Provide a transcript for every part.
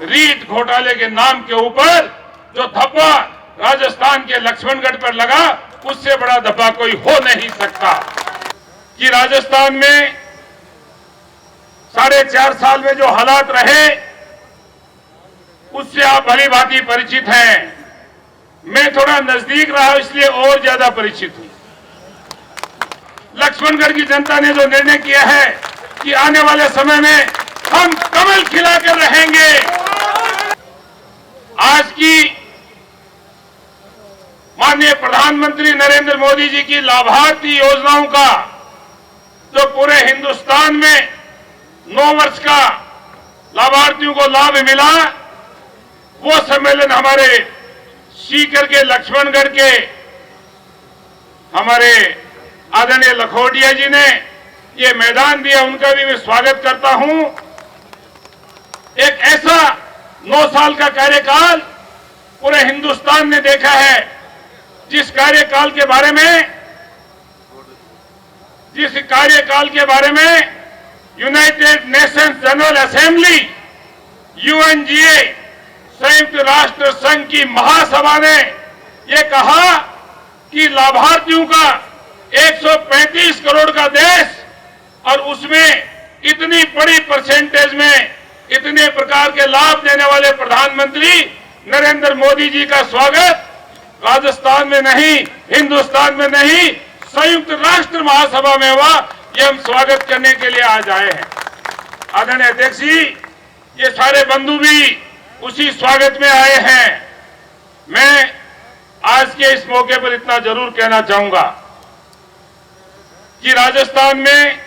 रीट घोटाले के नाम के ऊपर जो धब्बा राजस्थान के लक्ष्मणगढ़ पर लगा, उससे बड़ा धब्बा कोई हो नहीं सकता। कि राजस्थान में 4.5 साल में जो हालात रहे, उससे आप भली भांति परिचित हैं। मैं थोड़ा नजदीक रहा, इसलिए और ज्यादा परिचित हूं। लक्ष्मणगढ़ की जनता ने जो निर्णय किया है कि आने वाले समय में हम कमल खिलाकर रहेंगे। आज की माननीय प्रधानमंत्री नरेंद्र मोदी जी की लाभार्थी योजनाओं का जो पूरे हिंदुस्तान में 9 वर्ष का लाभार्थियों को लाभ मिला, वो सम्मेलन हमारे सीकर के लक्ष्मणगढ़ के हमारे आदरणीय लखोटिया जी ने ये मैदान दिया, उनका भी मैं स्वागत करता हूं। एक ऐसा 9 साल का कार्यकाल पूरे हिंदुस्तान ने देखा है, जिस कार्यकाल के बारे में United Nations general assembly UNGA संयुक्त राष्ट्र संघ की महासभा ने यह कहा कि लाभार्थियों का 135 करोड़ का देश, और उसमें इतनी बड़ी परसेंटेज में इतने प्रकार के लाभ देने वाले प्रधानमंत्री नरेंद्र मोदी जी का स्वागत राजस्थान में नहीं, हिंदुस्तान में नहीं, संयुक्त राष्ट्र महासभा में हुआ। ये हम स्वागत करने के लिए आज आए हैं। आदरणीय अध्यक्ष जी, ये सारे बंधु भी उसी स्वागत में आए हैं। मैं आज के इस मौके पर इतना जरूर कहना चाहूंगा कि राजस्थान में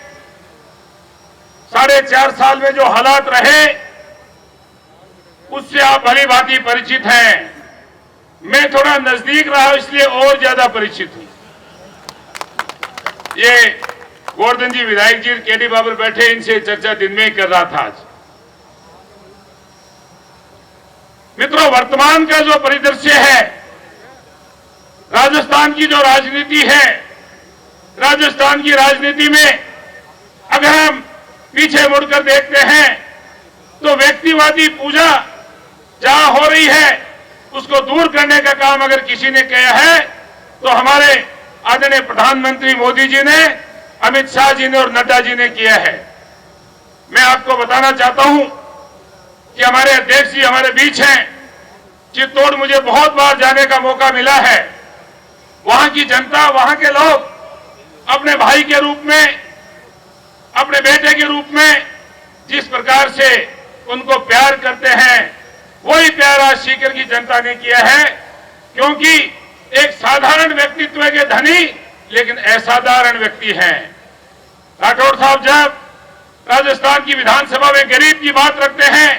4.5 साल में जो हालात रहे, उससे आप भली भांति परिचित हैं। मैं थोड़ा नजदीक रहा, इसलिए और ज्यादा परिचित हूं। ये गोवर्धन जी विधायक जी केडी बाबर बैठे, इनसे चर्चा दिन में ही कर रहा था। आज मित्रों, वर्तमान का जो परिदृश्य है, राजस्थान की जो राजनीति है, राजस्थान की राजनीति में अगर हम पीछे मुड़कर देखते हैं तो व्यक्तिवादी पूजा जहां हो रही है, उसको दूर करने का काम अगर किसी ने किया है तो हमारे आदरणीय प्रधानमंत्री मोदी जी ने, अमित शाह जी ने और नड्डा जी ने किया है। मैं आपको बताना चाहता हूं कि हमारे अध्यक्ष जी हमारे बीच हैं। चित्तौड़ मुझे बहुत बार जाने का मौका मिला है। वहां की जनता, वहां के लोग अपने भाई के रूप में, अपने बेटे के रूप में जिस प्रकार से उनको प्यार करते हैं, वही प्यार आज सीकर की जनता ने किया है। क्योंकि एक साधारण व्यक्तित्व के धनी लेकिन असाधारण व्यक्ति हैं। राठौड़ साहब जब राजस्थान की विधानसभा में गरीब की बात रखते हैं,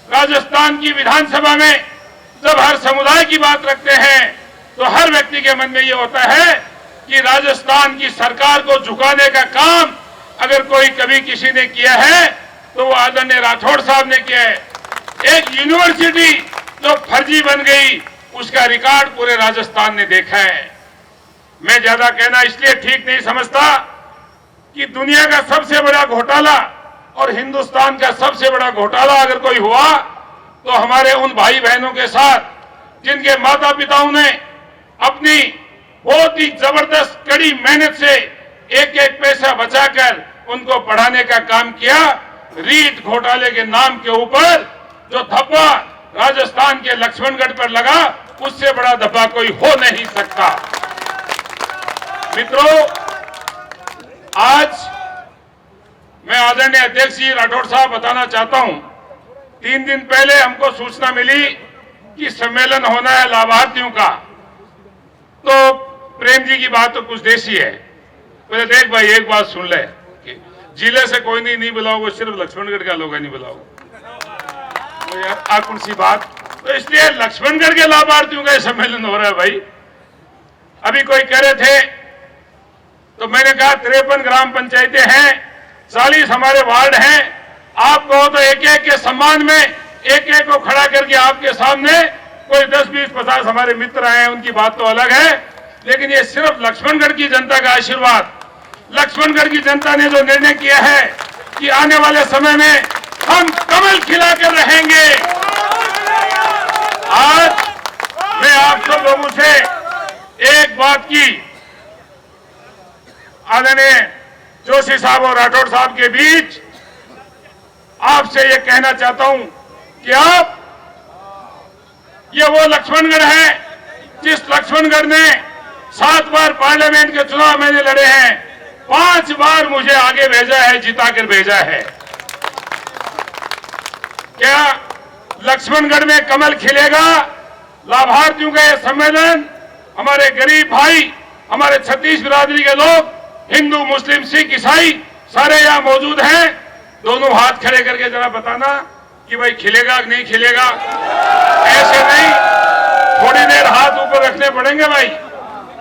राजस्थान की विधानसभा में जब हर समुदाय की बात रखते हैं, तो हर व्यक्ति के मन में यह होता है कि राजस्थान की सरकार को झुकाने का काम अगर कोई कभी किसी ने किया है तो वो आदरणीय राठौड़ साहब ने किया है। एक यूनिवर्सिटी जो फर्जी बन गई, उसका रिकॉर्ड पूरे राजस्थान ने देखा है। मैं ज्यादा कहना इसलिए ठीक नहीं समझता कि दुनिया का सबसे बड़ा घोटाला और हिंदुस्तान का सबसे बड़ा घोटाला अगर कोई हुआ तो हमारे उन भाई बहनों के साथ जिनके माता पिताओं ने अपनी बहुत ही जबरदस्त कड़ी मेहनत से एक एक पैसा बचाकर उनको पढ़ाने का काम किया। रीट घोटाले के नाम के ऊपर जो धब्बा राजस्थान के लक्ष्मणगढ़ पर लगा, उससे बड़ा धब्बा कोई हो नहीं सकता। मित्रों, आज मैं आदरणीय अध्यक्ष जी राठौड़ साहब बताना चाहता हूं, 3 दिन पहले हमको सूचना मिली कि सम्मेलन होना है लाभार्थियों का। तो प्रेम जी की बात तो कुछ देसी है। बोले देख भाई, एक बात सुन ले, जिले से कोई नहीं बुलाओगे, सिर्फ लक्ष्मणगढ़ का लोग नहीं बुलाओगे। तो यार कौन सी बात, तो इसलिए लक्ष्मणगढ़ के लाभार्थियों का सम्मेलन हो रहा है भाई। अभी कोई कह रहे थे तो मैंने कहा 53 ग्राम पंचायतें हैं, 40 हमारे वार्ड हैं। आप कहो तो एक एक के सम्मान में एक एक को खड़ा करके आपके सामने कोई 10, 20, 50 हमारे मित्र आए हैं, उनकी बात तो अलग है। लेकिन ये सिर्फ लक्ष्मणगढ़ की जनता का आशीर्वाद, लक्ष्मणगढ़ की जनता ने जो निर्णय किया है कि आने वाले समय में हम कमल खिलाकर रहेंगे, आदरणीय जोशी साहब और राठौड़ साहब के बीच आपसे ये कहना चाहता हूं कि आप ये वो लक्ष्मणगढ़ है जिस लक्ष्मणगढ़ ने 7 बार पार्लियामेंट के चुनाव मैंने लड़े हैं, 5 बार मुझे आगे भेजा है, जिताकर भेजा है। क्या लक्ष्मणगढ़ में कमल खिलेगा? लाभार्थियों का यह सम्मेलन, हमारे गरीब भाई, हमारे छत्तीस बिरादरी के लोग, हिंदू मुस्लिम सिख ईसाई सारे यहां मौजूद हैं। दोनों हाथ खड़े करके जरा बताना कि भाई खिलेगा कि नहीं खिलेगा। ऐसे नहीं, थोड़ी देर हाथ ऊपर रखने पड़ेंगे भाई,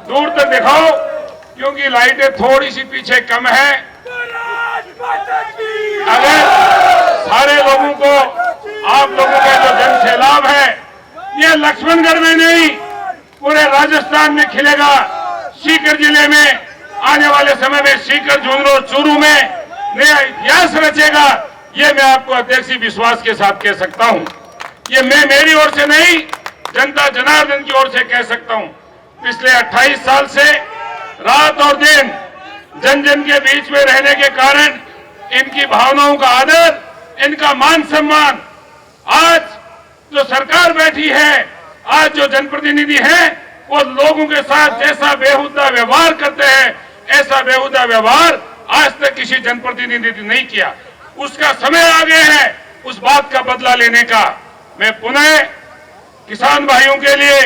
दूर तक दिखाओ, क्योंकि लाइटें थोड़ी सी पीछे कम है। अगर सारे लोगों को, आप लोगों का जो जन सैलाब है, ये लक्ष्मणगढ़ में नहीं पूरे राजस्थान में खिलेगा। सीकर जिले में आने वाले समय में सीकर, झुंझुनू, चूरू में नया इतिहास रचेगा, ये मैं आपको अध्यक्ष विश्वास के साथ कह सकता हूं। ये मैं मेरी ओर से नहीं, जनता जनार्दन की ओर से कह सकता हूं। पिछले 28 साल से रात और दिन जन जन के बीच में रहने के कारण इनकी भावनाओं का आदर, इनका मान सम्मान, आज जो सरकार बैठी है, आज जो जनप्रतिनिधि हैं, वो लोगों के साथ जैसा बेहुदा व्यवहार करते हैं, ऐसा बेहुदा व्यवहार आज तक किसी जनप्रतिनिधि ने नहीं किया। उसका समय आ गया है उस बात का बदला लेने का। मैं पुनः किसान भाइयों के लिए,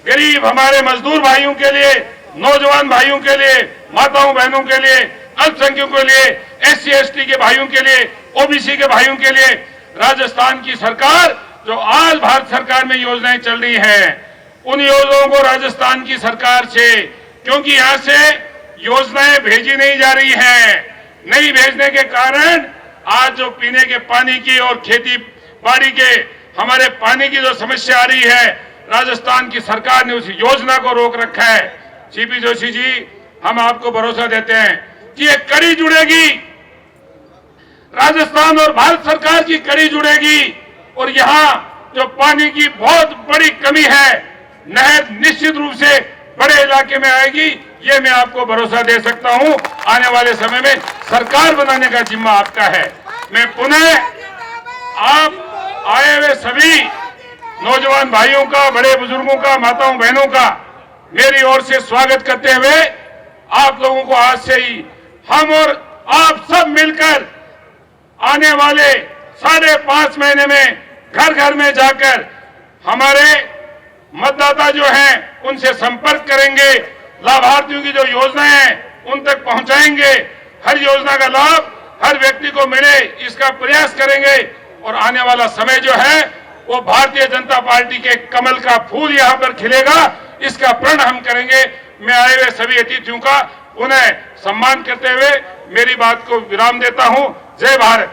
गरीब हमारे मजदूर भाइयों के लिए, नौजवान भाइयों के लिए, माताओं बहनों के लिए, अल्पसंख्यकों के लिए, SC ST के भाइयों के लिए, OBC के भाइयों के लिए, राजस्थान की सरकार जो आज भारत सरकार में योजनाएं चल रही हैं, उन योजनाओं को राजस्थान की सरकार से, क्योंकि यहां से योजनाएं भेजी नहीं जा रही हैं, नहीं भेजने के कारण आज जो पीने के पानी की और खेती बाड़ी के हमारे पानी की जो समस्या आ रही है, राजस्थान की सरकार ने उस योजना को रोक रखा है। CP जोशी जी, हम आपको भरोसा देते हैं कि ये कड़ी जुड़ेगी, राजस्थान और भारत सरकार की कड़ी जुड़ेगी, और यहां जो पानी की बहुत बड़ी कमी है, नहर निश्चित रूप से बड़े इलाके में आएगी, ये मैं आपको भरोसा दे सकता हूं। आने वाले समय में सरकार बनाने का जिम्मा आपका है। मैं पुनः आप आए हुए सभी नौजवान भाइयों का, बड़े बुजुर्गों का, माताओं बहनों का मेरी ओर से स्वागत करते हुए, आप लोगों को आज से ही हम और आप सब मिलकर आने वाले 5.5 महीने में घर घर में जाकर हमारे मतदाता जो हैं उनसे संपर्क करेंगे, लाभार्थियों की जो योजनाएं हैं उन तक पहुंचाएंगे, हर योजना का लाभ हर व्यक्ति को मिले इसका प्रयास करेंगे, और आने वाला समय जो है वो भारतीय जनता पार्टी के कमल का फूल यहां पर खिलेगा, इसका प्रण हम करेंगे। मैं आए हुए सभी अतिथियों का पुनः सम्मान करते हुए मेरी बात को विराम देता हूं। जय भारत।